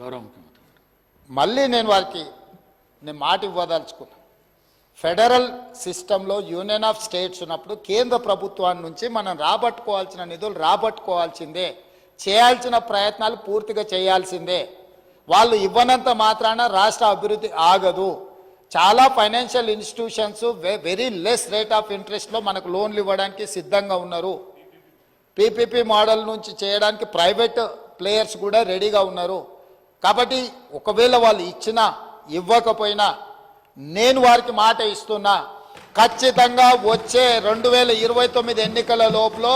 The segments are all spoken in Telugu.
గౌరవ ముఖ్యమంత్రి మళ్ళీ నేను మాట ఇవ్వదలుచుకున్నా. ఫెడరల్ సిస్టంలో యూనియన్ ఆఫ్ స్టేట్స్ ఉన్నప్పుడు కేంద్ర ప్రభుత్వాన్ని నుంచి మనం రాబట్టుకోవాల్సిన నిధులు రాబట్టుకోవాల్సిందే, చేయాల్సిన ప్రయత్నాలు పూర్తిగా చేయాల్సిందే. వాళ్ళు ఇవ్వనంత మాత్రాన రాష్ట్ర అభివృద్ధి ఆగదు. చాలా financial institutions very less rate of ఇంట్రెస్ట్లో మనకు లోన్లు ఇవ్వడానికి సిద్ధంగా ఉన్నారు. పీపీపీ మోడల్ నుంచి చేయడానికి ప్రైవేట్ ప్లేయర్స్ కూడా రెడీగా ఉన్నారు. కాబట్టి ఒకవేళ వాళ్ళు ఇచ్చినా ఇవ్వకపోయినా నేను వారికి మాట ఇస్తున్నా, ఖచ్చితంగా వచ్చే 2029 ఎన్నికల లోపల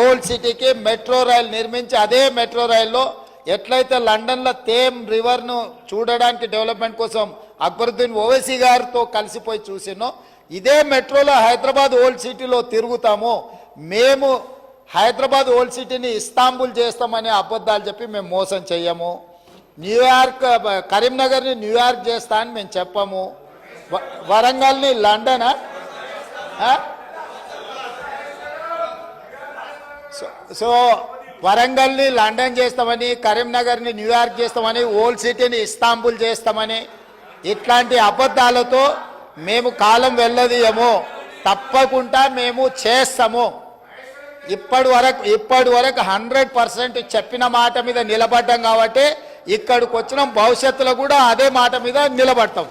ఓల్డ్ సిటీకి మెట్రో రైలు నిర్మించి అదే మెట్రో రైల్లో ఎట్లయితే లండన్లో థేమ్ రివర్ను చూడడానికి డెవలప్మెంట్ కోసం అక్బరుద్దీన్ ఓవైసీ గారితో కలిసిపోయి చూసినో ఇదే మెట్రోలో హైదరాబాద్ ఓల్డ్ సిటీలో తిరుగుతాము. మేము హైదరాబాద్ ఓల్డ్ సిటీని ఇస్తాంబుల్ చేస్తామని అబద్ధాలు చెప్పి మేము మోసం చెయ్యము. న్యూయార్క్ కరీంనగర్ని న్యూయార్క్ చేస్తా అని మేము చెప్పము. వరంగల్ని లండనా? సో వరంగల్ని లండన్ చేస్తామని, కరీంనగర్ని న్యూయార్క్ చేస్తామని, ఓల్డ్ సిటీని ఇస్తాంబుల్ చేస్తామని ఇట్లాంటి అబద్ధాలతో మేము కాలం వెళ్ళదీయము. తప్పకుండా మేము చేస్తాము. ఇప్పటి వరకు 100% చెప్పిన మాట మీద నిలబడ్డాం కాబట్టి ఇక్కడికి వచ్చిన భవిష్యత్తులో కూడా అదే మాట మీద నిలబడతాం.